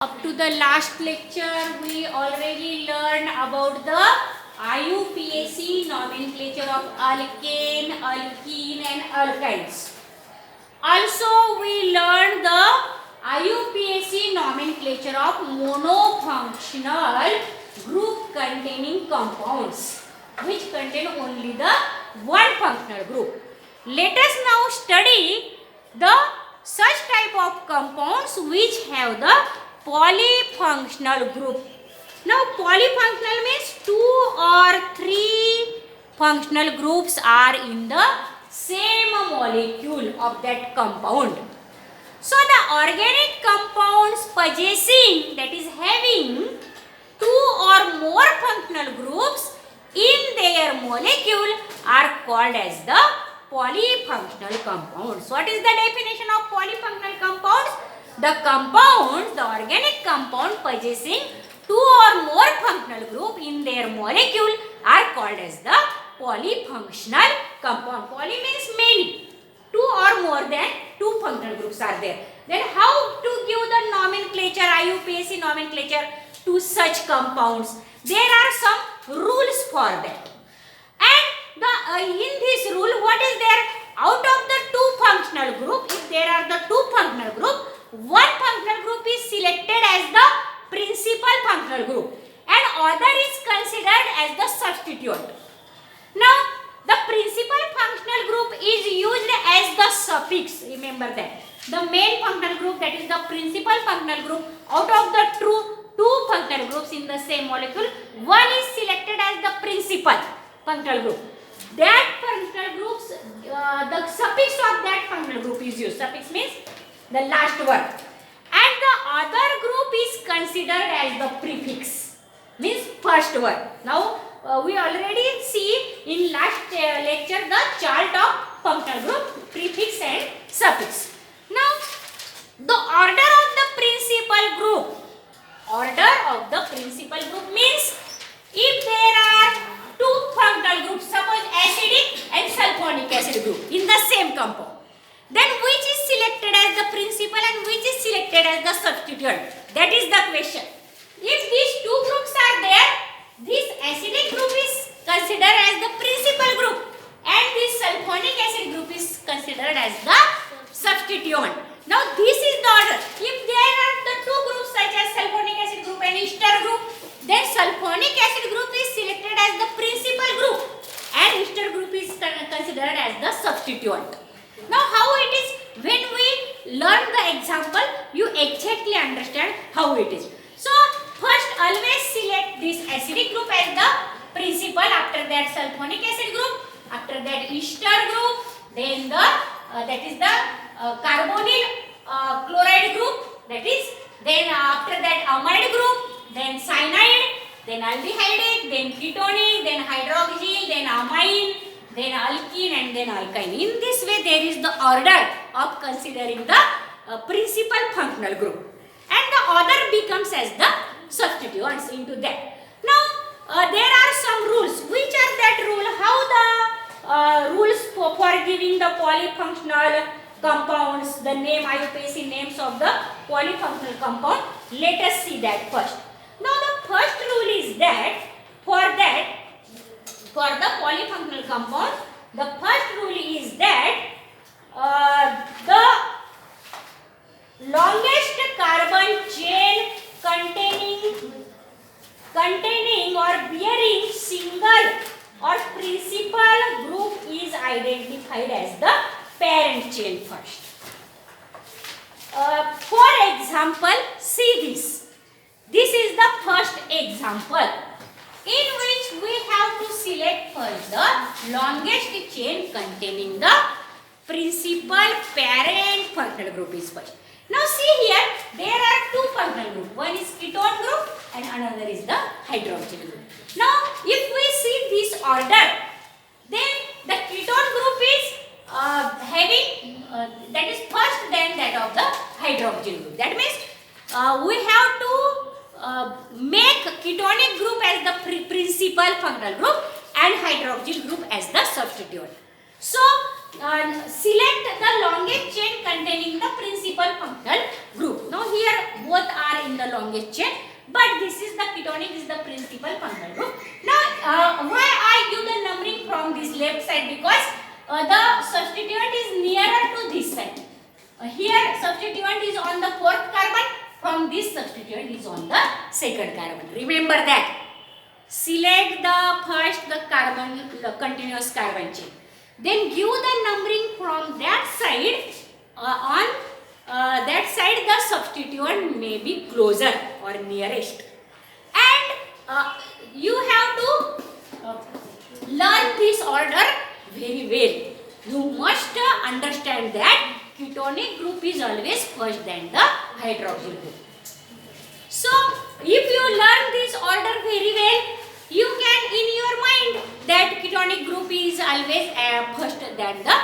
Up to the last lecture, we already learned about the IUPAC nomenclature of alkane, alkene and alkynes. Also, we learned the IUPAC nomenclature of monofunctional group containing compounds, which contain only the one functional group. Let us now study the such type of compounds which have the polyfunctional group. Now polyfunctional means 2 or 3 functional groups are in the same molecule of that compound. So the organic compounds possessing, that is having 2 or more functional groups in their molecule are called as the polyfunctional compounds. What is the definition of polyfunctional compounds? The compounds, the organic compound possessing 2 or more functional group in their molecule are called as the polyfunctional compound. Poly means many. 2 or more than 2 functional groups are there. Then how to give the nomenclature, IUPAC nomenclature to such compounds? There are some rules for that. And in this rule, what is there? Out of the 2 functional group, if there are the 2 functional group, one functional group is selected as the principal functional group and other is considered as the substituent. Now, the principal functional group is used as the suffix. Remember that. The main functional group, that is the principal functional group, out of the two functional groups in the same molecule, one is selected as the principal functional group. That functional groups, the suffix of that functional group is used. Suffix means the last word. And the other group is considered as the prefix, means first word. Now, we already see in last lecture the chart of functional group, prefix and suffix. Now, the order of the principal group. Order of the principal group means if there are 2 functional groups, suppose acidic and sulfonic acid group in the same compound, then which is selected as the principal and which is selected as the substituent? That is the question. If these 2 groups are there, this acidic group is considered as the principal group and this sulfonic acid group is considered as the substituent. Now this is the order. If there are the 2 groups such as sulfonic acid group and ester group, then sulfonic acid group is selected as the principal group and ester group is considered as the substituent. Now how it is, when we learn the example, you exactly understand how it is. So first always select this acidic group as the principal, after that sulfonic acid group, after that ester group, then the that is the carbonyl chloride group, that is, then after that amide group, then cyanide, then aldehydic, then ketonic, then hydroxyl, then amine, then alkene and then alkyne. In this way there is the order of considering the principal functional group and the other becomes as the substituents into that. Now there are some rules. Which are that rule? How the rules for giving the polyfunctional compounds, the name IUPAC names of the polyfunctional compound. Let us see that first. Now the first rule is that for the polyfunctional compound, the first rule is that the longest carbon chain containing or bearing single or principal group is identified as the parent chain first. For example, see this. This is the first example in which we have to select first the longest chain containing the principal parent functional group is first. Now see here, there are 2 functional groups. One is ketone group and another is the hydroxyl group. Now if we see this order, then the ketone group is having that is first, then that of the hydroxyl group. That means we have to make ketonic group as the principal functional group and hydroxyl group as the substituent. So select the longest chain containing the principal functional group. Now here both are in the longest chain, but this is the ketonic is the principal functional group. Now why I give the numbering from this left side? Because the substituent is nearer to this side. Here substituent is on the fourth carbon, from this substituent is on the second carbon. Remember that. Select the first the carbon, the continuous carbon chain. Then give the numbering from that side. On that side the substituent may be closer or nearest. And you have to learn this order very well. You must understand that ketonic group is always first than the hydroxyl group. So if you learn this order very well, you can in your mind that ketonic group is always first than the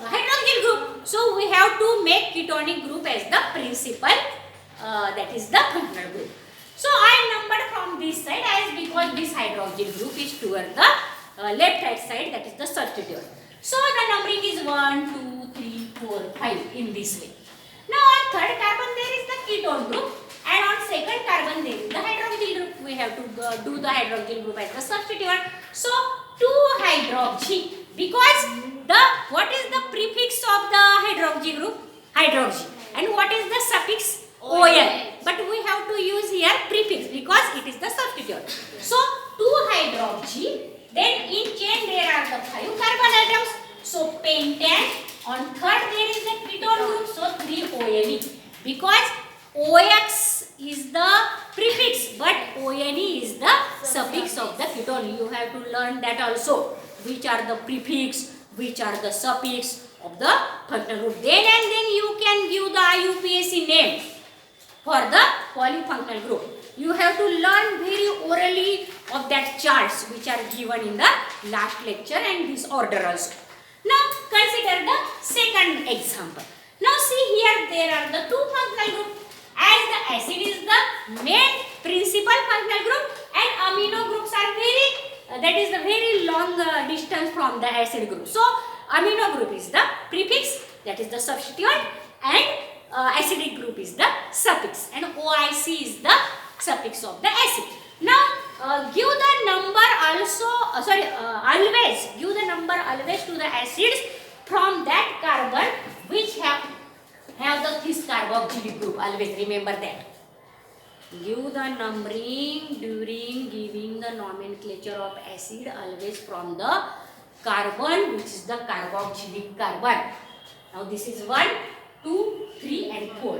hydroxyl group. So we have to make ketonic group as the principal, that is the functional group. So I numbered from this side as because this hydroxyl group is toward the left hand side, that is the substituent. So the numbering is 1, 2, 3, 4, 5 in this way. Now on third carbon there is the ketone group, and on second carbon there is the hydroxyl group. We have to do the hydroxyl group as the substituent. So 2-hydroxy, because the what is the prefix of the hydroxy group? Hydroxy. And what is the suffix? OL. But we have to use here prefix because it is the substituent. So 2-hydroxy. Then in chain there are the 5 carbon atoms. So pentane. On third there is the ketone group. So 3-ONE. Because OX is the prefix but ONE is the suffix of the ketone. You have to learn that also. Which are the prefix, which are the suffix of the functional group. Then and then you can give the IUPAC name for the polyfunctional group. You have to learn very orally of that charts which are given in the last lecture and this order also. Now consider the second example. Now see here there are the 2 functional groups. As the acid is the main principal functional group and amino groups are that is the very long distance from the acid group. So amino group is the prefix, that is the substituent, and acidic group is the suffix, and OIC is the suffix of the acid. Now give the number also, always give the number always to the acids from that carbon which have the this carboxylic group. Always remember that. Give the numbering during giving the nomenclature of acid always from the carbon which is the carboxylic carbon. Now this is 1, 2, 3 and 4.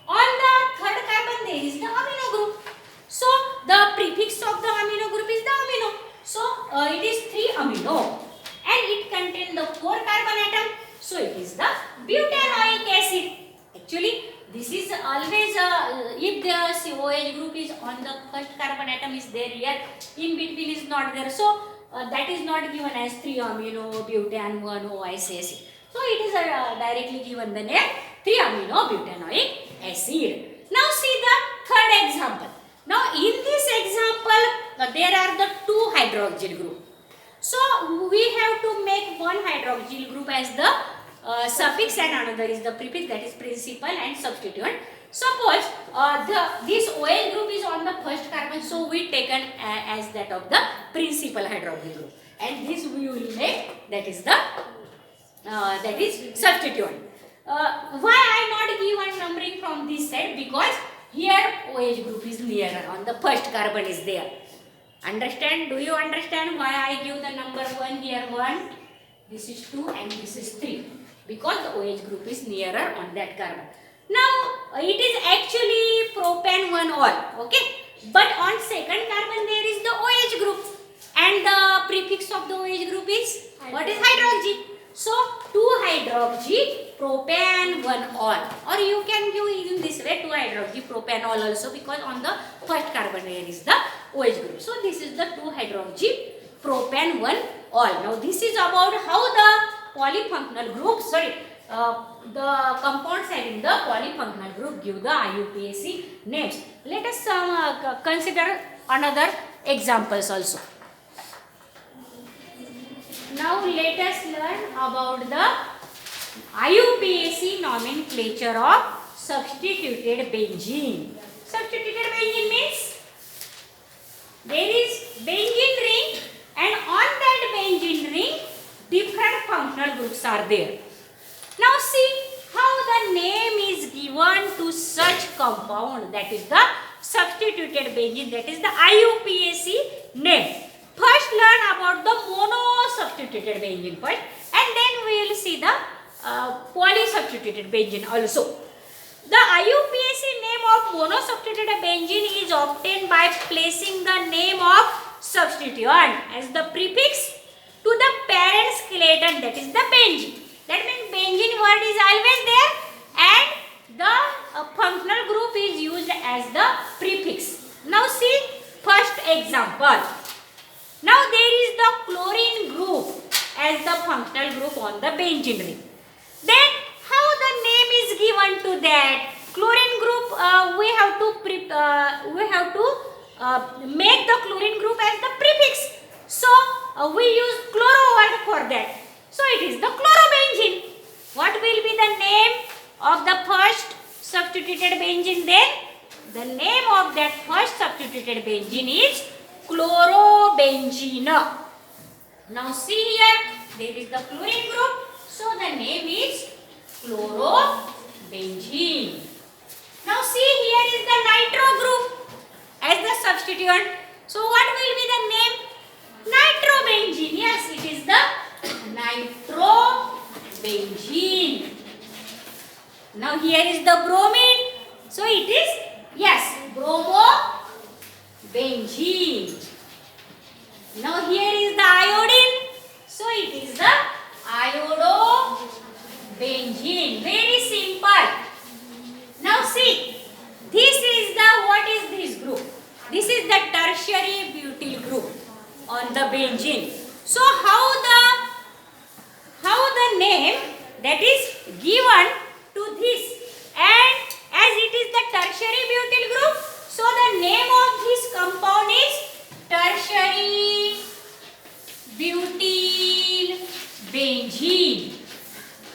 On the third carbon there is the amino group. So the prefix of the amino group is the amino. So it is 3-amino and it contains the 4 carbon atom. So it is the butanoic acid. Actually this is always if the OH group is on the first carbon atom is there here, in between is not there. So that is not given as 3-amino butane 1-OIC acid. So it is directly given the name 3-amino butanoic acid. Now see the third example. Now in this example there are the 2 hydroxyl group. So we have to make one hydroxyl group as the suffix and another is the prefix, that is principal and substituent. Suppose this OH group is on the first carbon, so we taken as that of the principal hydroxyl group, and this we will make that is the substituent. Why I not given numbering from this side? Because here OH group is nearer, on the first carbon is there. Understand? Do you understand why I give the number 1 here 1? This is 2 and this is 3. Because the OH group is nearer on that carbon. Now it is actually propane 1-ol, okay? But on second carbon there is the OH group and the prefix of the OH group is what is hydroxy. So 2-hydroxy propane 1-ol, or you can give in this way 2-hydroxy propanol also, because on the first carbon there is the OH group. So this is the 2-hydroxy propane 1-ol. Now this is about how the polyfunctional group, the compounds having the polyfunctional group give the IUPAC names. Let us consider another examples also. Now let us learn about the IUPAC nomenclature of substituted benzene. Substituted benzene means there is benzene ring, and on that benzene ring different functional groups are there. Now see how the name is given to such compound, that is the substituted benzene, that is the IUPAC name. First learn about the mono-substituted benzene first, and then we will see the polysubstituted benzene also. The IUPAC name of mono-substituted benzene is obtained by placing the name of substituent as the prefix to the parent skeleton, that is the benzene. That means benzene word is always there, and the functional group is used as the prefix. Now see first example. Now there is the chlorine group as the functional group on the benzene ring. Then how the name is given to that chlorine group? We have to make the chlorine group as the prefix. So we use chloro word for that. So it is the chlorobenzene. What will be the name of the first substituted benzene then? The name of that first substituted benzene is chlorobenzene. Now see here, there is the chlorine group, so the name is chlorobenzene. Now see, here is the nitro group as the substituent. So what will be the name? Nitrobenzene. Yes, it is the nitrobenzene. Now here is the bromine. So it is, yes, bromobenzene. Now here is the iodine. So it is the iodobenzene. Very simple. Now see, this is the, what is this group? This is the tertiary butyl group on the benzene. So how the name that is given to this, and as it is the tertiary butyl group, so the name of this compound is tertiary butyl benzene.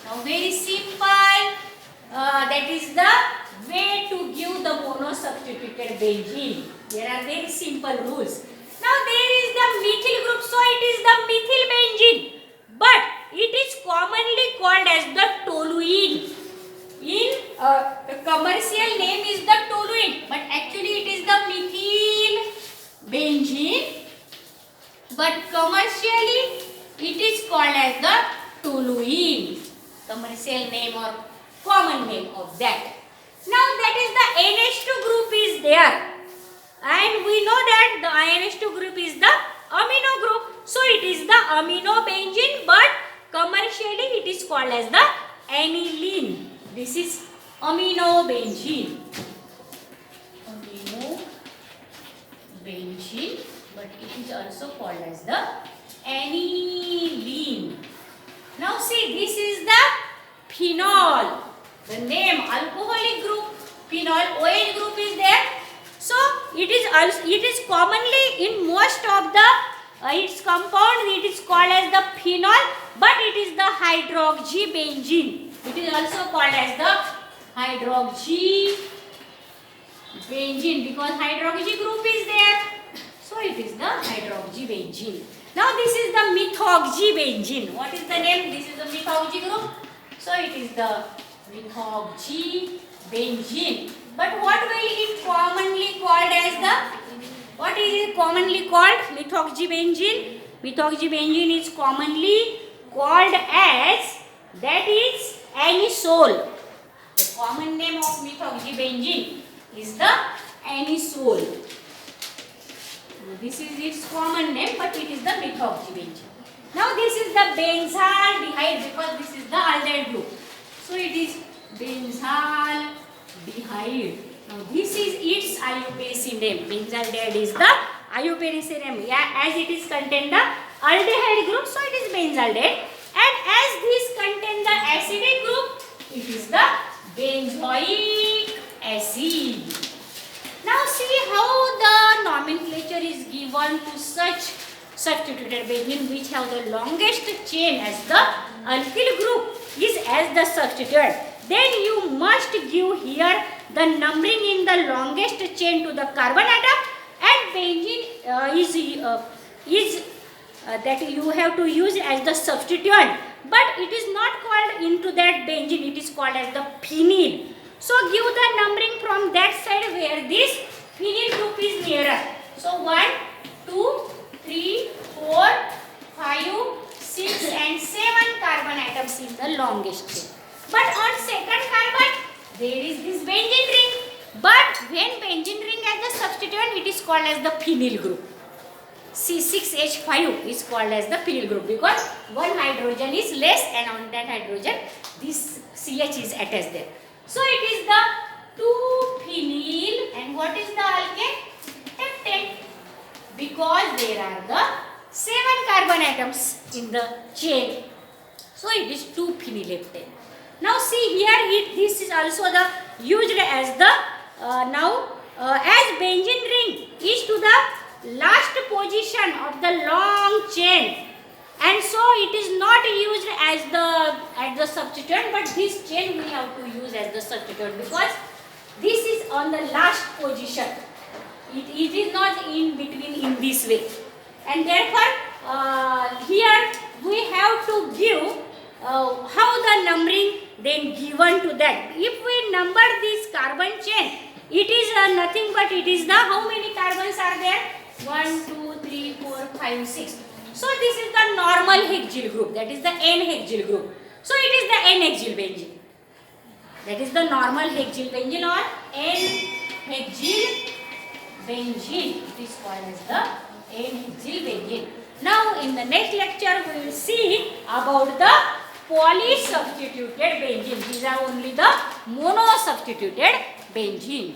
Now very simple, that is the way to give the mono-substituted benzene. There are very simple rules. Now there is the methyl group, so it is the methyl benzene, but it is commonly called as the toluene. In the commercial name is the toluene, but actually it is the methyl benzene, but commercially it is called as the toluene. Commercial name or common name of that. Now that is the NH2 group is there, and we know that the NH2 group is the amino group, so it is the aminobenzene, but commercially it is called as the aniline. This is aminobenzene. Aminobenzene, but it is also called as the aniline. Now see, this is the phenol. The name alcoholic group, phenol, OH group is there. So it is commonly in most of the its compound, it is called as the phenol, but it is the hydroxybenzene. It is also called as the hydroxybenzene because hydroxy group is there. So it is the hydroxybenzene. Now this is the methoxybenzene. What is the name? This is the methoxy group. So it is the methoxybenzene. But what will it commonly called as the? What is it commonly called? Methoxybenzene. Methoxybenzene is commonly called as, that is, anisole. The common name of methoxybenzene is the anisole. This is its common name, but it is the methoxybenzene. Now this is the benzaldehyde because this is the aldehyde group. So it is benzaldehyde. Now this is its IUPAC name. Benzaldehyde is the IUPAC name. Yeah, as it is contain the aldehyde group, so it is benzaldehyde. And as this contain the acidic group, it is the benzoic acid. Now see how the nomenclature is given to such substituted benzene which have the longest chain as the alkyl group. is as the substituent. Then you must give here the numbering in the longest chain to the carbon atom, and benzene is that you have to use as the substituent, but it is not called into that benzene, it is called as the phenyl. So give the numbering from that side where this phenyl group is nearer. So 1, 2, 3, 4, 5, 6 and 7 carbon atoms in the longest chain. But on second carbon there is this benzene ring. But when benzene ring as the substituent, it is called as the phenyl group. C6H5 is called as the phenyl group because one hydrogen is less and on that hydrogen this CH is attached there. So it is the 2-phenyl and what is the alkane? Heptane, because there are the 7 carbon atoms in the chain. So it is 2-phenyl-heptane. Now see here this is also the used as the as benzene ring is to the last position of the long chain, and so it is not used as the substituent, but this chain we have to use as the substituent because this is on the last position. It is not in between in this way, and therefore here we have to give how the numbering then given to that. If we number this carbon chain, it is nothing but it is the how many carbons are there? 1, 2, 3, 4, 5, 6. So this is the normal hexyl group, that is the N-hexyl group. So it is the N-hexyl benzene. That is the normal hexyl benzene or N-hexyl benzene. It is called as the N-hexyl benzene. Now in the next lecture we will see about the polysubstituted benzene. These are only the mono-substituted benzene.